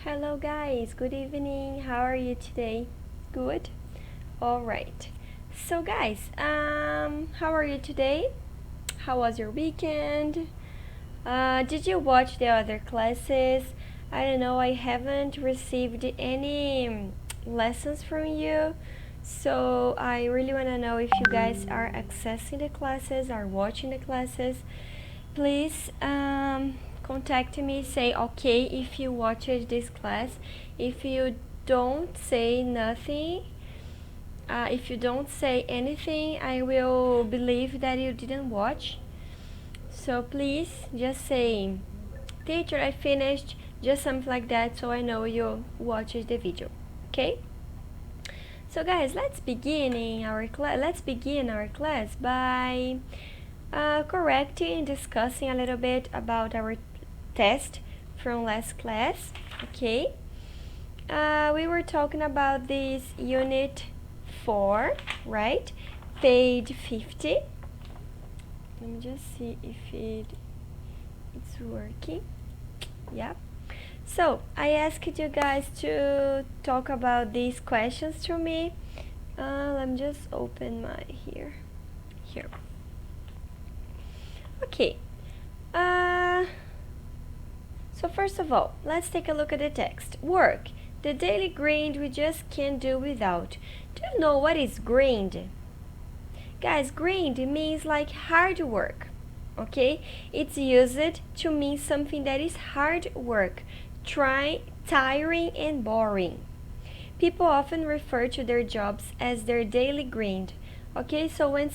Hello guys, good evening. How are you today? Good? All right. So guys, how are you today? How was your weekend? Did you watch the other classes? I don't know, I haven't received any lessons from you. So I really want to know if you guys are accessing the classes, are watching the classes. Please contact me, say okay if you watched this class. If you don't say nothing, if you don't say anything, I will believe that you didn't watch. So please just say, teacher, I finished, just something like that, so I know you watched the video. Okay? So guys, let's begin our class by correcting, discussing a little bit about our test from last class. Okay, we were talking about this unit 4, right? Page 50. Let me just see if it's working. Yeah. So I asked you guys to talk about these questions to me. Let me just open my here. Okay. So first of all, let's take a look at the text. Work. The daily grind we just can't do without. Do you know what is grind? Guys, grind means like hard work. Okay? It's used to mean something that is hard work, tiring and boring. People often refer to their jobs as their daily grind. Okay, so when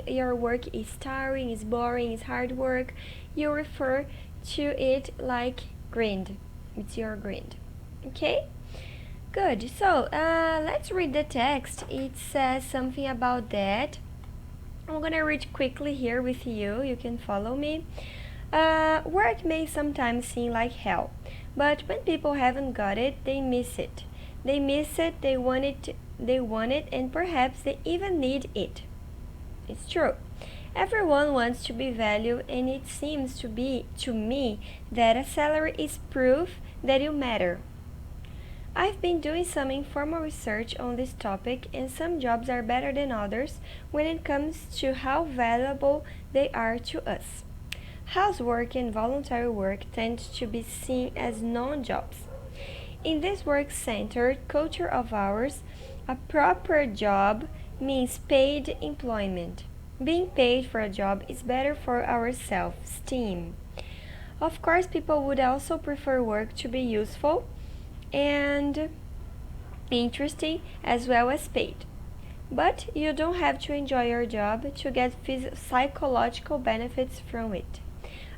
your work is tiring, is boring, is hard work, you refer to it like grind. It's your grind. Okay? Good. So let's read the text. It says something about that. I'm gonna read quickly here with you. You can follow me. Work may sometimes seem like hell, but when people haven't got it, they miss it. They miss it, they want it, and perhaps they even need it. It's true. Everyone wants to be valued, and it seems to me that a salary is proof that you matter. I've been doing some informal research on this topic, and some jobs are better than others when it comes to how valuable they are to us. Housework and voluntary work tend to be seen as non-jobs. In this work-centered culture of ours, a proper job means paid employment. Being paid for a job is better for our self-esteem. Of course, people would also prefer work to be useful and interesting as well as paid. But you don't have to enjoy your job to get psychological benefits from it.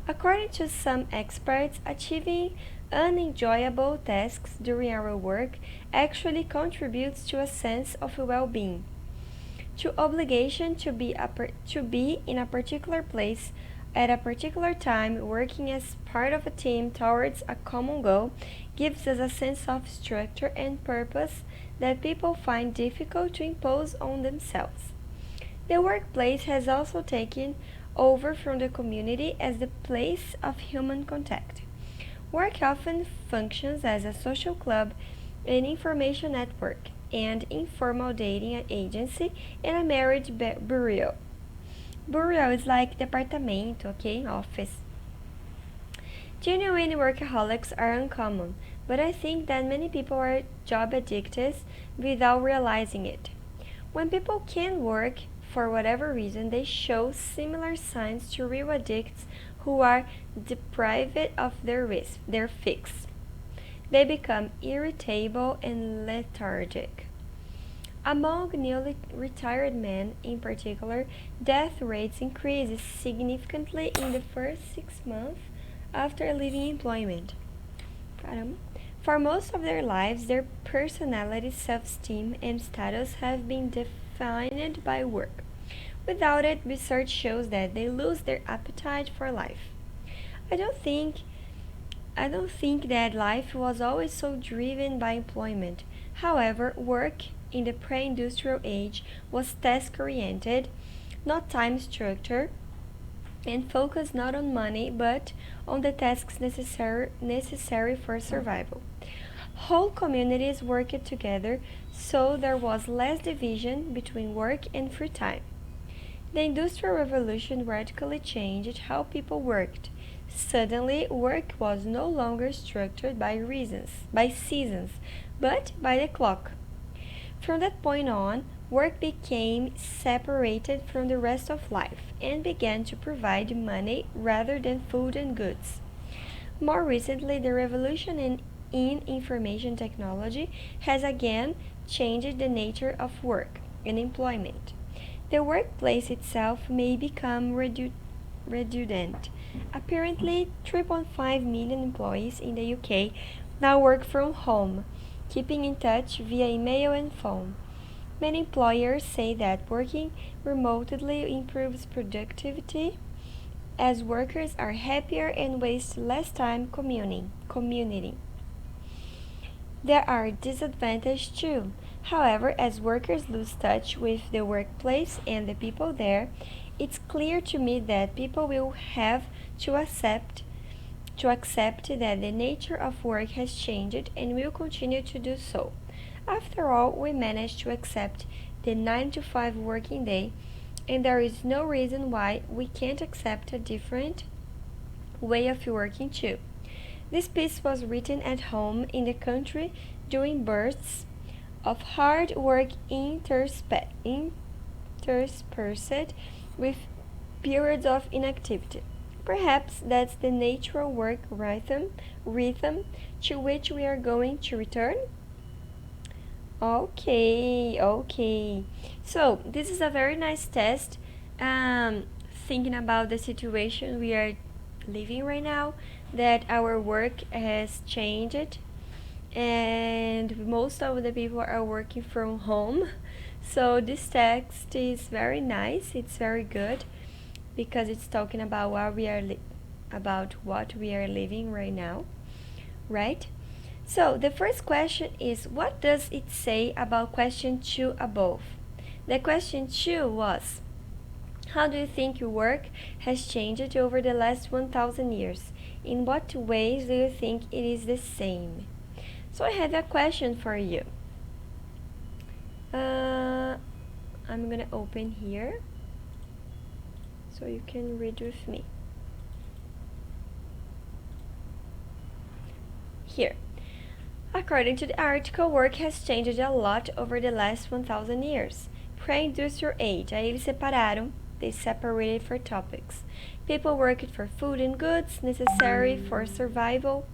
According to some experts, achieving unenjoyable tasks during our work actually contributes to a sense of well-being, to obligation to be in a particular place at a particular time, working as part of a team towards a common goal gives us a sense of structure and purpose that people find difficult to impose on themselves. The workplace has also taken over from the community as the place of human contact. Work often functions as a social club, an information network, and informal dating agency, and a marriage bureau. Bureau is like departamento, okay? Office. Genuine workaholics are uncommon, but I think that many people are job addicts without realizing it. When people can work, for whatever reason, they show similar signs to real addicts who are deprived of their fix. They become irritable and lethargic. Among newly retired men, in particular, death rates increase significantly in the first 6 months after leaving employment. For most of their lives, their personality, self-esteem, and status have been defined by work. Without it, research shows that they lose their appetite for life. I don't think that life was always so driven by employment. However, work in the pre-industrial age was task-oriented, not time-structured, and focused not on money but on the tasks necessary for survival. Whole communities worked together, so there was less division between work and free time. The Industrial Revolution radically changed how people worked. Suddenly, work was no longer structured by seasons, but by the clock. From that point on, work became separated from the rest of life and began to provide money rather than food and goods. More recently, the revolution in information technology has again changed the nature of work and employment. The workplace itself may become redundant. Apparently, 3.5 million employees in the UK now work from home, keeping in touch via email and phone. Many employers say that working remotely improves productivity as workers are happier and waste less time commuting. There are disadvantages too. However, as workers lose touch with the workplace and the people there, it's clear to me that people will have to accept that the nature of work has changed and will continue to do so. After all, we managed to accept the 9 to 5 working day, and there is no reason why we can't accept a different way of working too. This piece was written at home in the country during bursts of hard work interspersed with periods of inactivity. Perhaps that's the natural work rhythm to which we are going to return. Okay. So this is a very nice test. Thinking about the situation we are living right now, that our work has changed and most of the people are working from home. So this text is very nice. It's very good because it's talking about what we are living right now, right? So the first question is, what does it say about question 2 above? The question 2 was, how do you think your work has changed over the last 1000 years? In what ways do you think it is the same? So I have a question for you. I'm gonna open here so you can read with me. Here. According to the article, work has changed a lot over the last 1000 years. Pre-industrial age, aí they separated for topics. People worked for food and goods necessary for survival.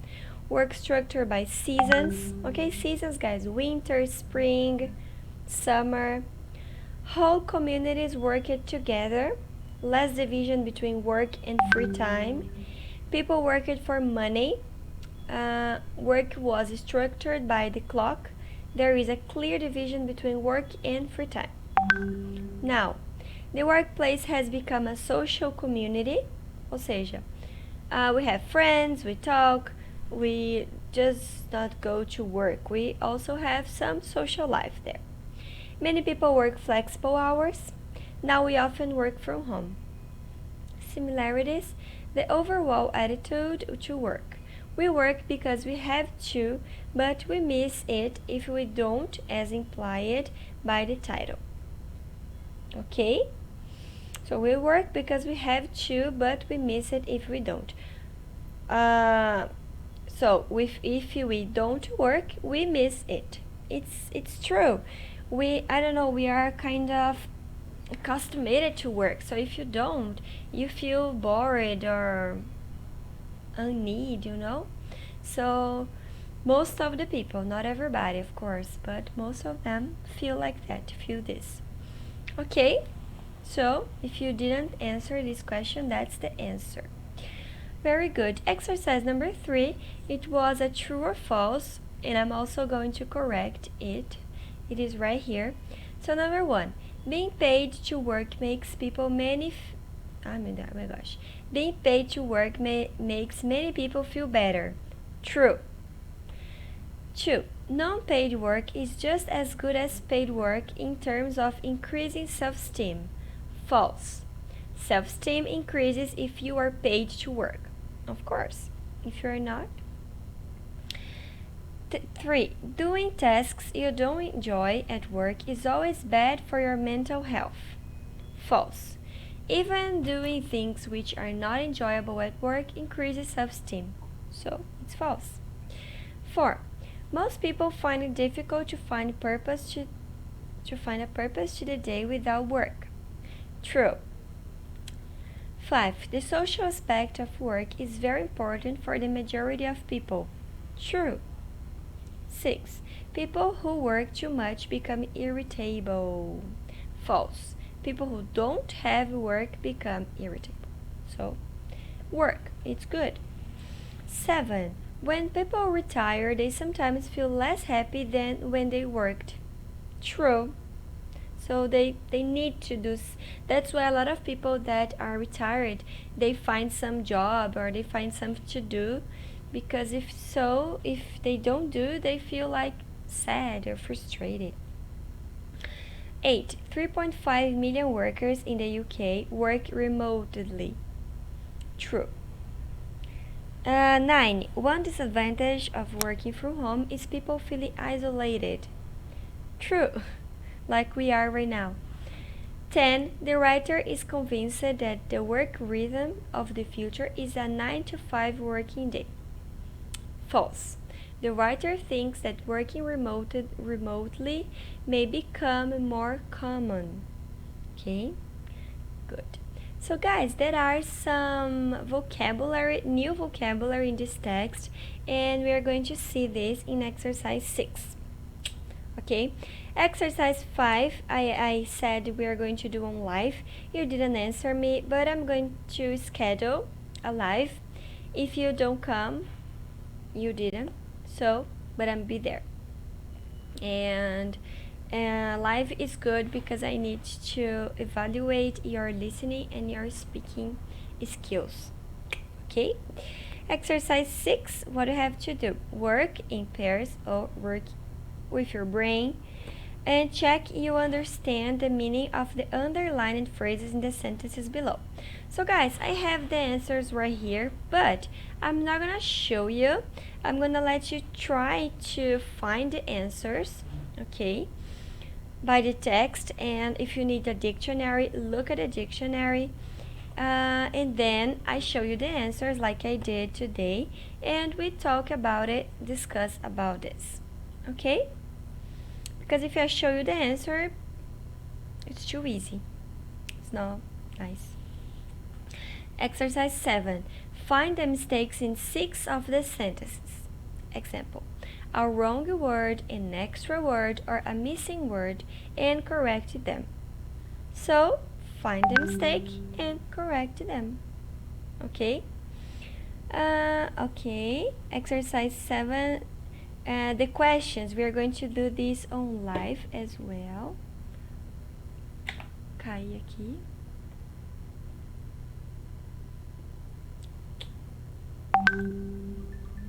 Work structured by seasons. Okay, seasons, guys. Winter, spring, summer. Whole communities worked together. Less division between work and free time. People worked for money. Work was structured by the clock. There is a clear division between work and free time. Now, the workplace has become a social community, ou seja, we have friends, we talk, we just not go to work. We also have some social life there. Many people work flexible hours. Now we often work from home. Similarities, the overall attitude to work. We work because we have to, but we miss it if we don't, as implied by the title. Okay? So we work because we have to, but we miss it if we don't. So if we don't work, we miss it. It's true. We are kind of accustomed to work. So if you don't, you feel bored or unneed, So most of the people, not everybody of course, but most of them feel like that, feel this. Okay, so if you didn't answer this question, that's the answer. Very good. Exercise number 3, it was a true or false, and I'm also going to correct it. It is right here. So number 1, being paid to work makes people being paid to work makes many people feel better. True. 2. Non-paid work is just as good as paid work in terms of increasing self-esteem. False. Self-esteem increases if you are paid to work. Of course. If you're not. 3. Doing tasks you don't enjoy at work is always bad for your mental health. False. Even doing things which are not enjoyable at work increases self-esteem. So, it's false. 4. Most people find it difficult to find a purpose to the day without work. True. 5. The social aspect of work is very important for the majority of people. True. 6. People who work too much become irritable. False. People who don't have work become irritable. So, work, it's good. 7. When people retire, they sometimes feel less happy than when they worked. True. So they need to do. That's why a lot of people that are retired, they find some job or they find something to do, because if they don't do, they feel like sad or frustrated. 8. 3.5 million workers in the UK work remotely. True. 9. One disadvantage of working from home is people feeling isolated. True. Like we are right now. 10. The writer is convinced that the work rhythm of the future is a 9 to 5 working day. False. The writer thinks that working remotely may become more common. Okay? Good. So guys, there are some new vocabulary in this text, and we are going to see this in exercise 6. Okay? Exercise 5, I said we are going to do on live. You didn't answer me, but I'm going to schedule a live. If you don't come, you didn't. So, but I'll be there. And live is good because I need to evaluate your listening and your speaking skills. Okay? Exercise 6, what you have to do. Work in pairs or work with your brain, and check you understand the meaning of the underlined phrases in the sentences below. So guys, I have the answers right here, but I'm not gonna show you. I'm gonna let you try to find the answers, okay, by the text. And if you need a dictionary, look at the dictionary, and then I show you the answers like I did today, and we talk about it, discuss about this, okay? Because if I show you the answer, it's too easy. It's not nice. Exercise 7. Find the mistakes in 6 of the sentences. Example. A wrong word, an extra word, or a missing word, and correct them. So, find the mistake and correct them. Okay? Okay. Exercise 7. The questions, we are going to do this on live as well. Cai aqui.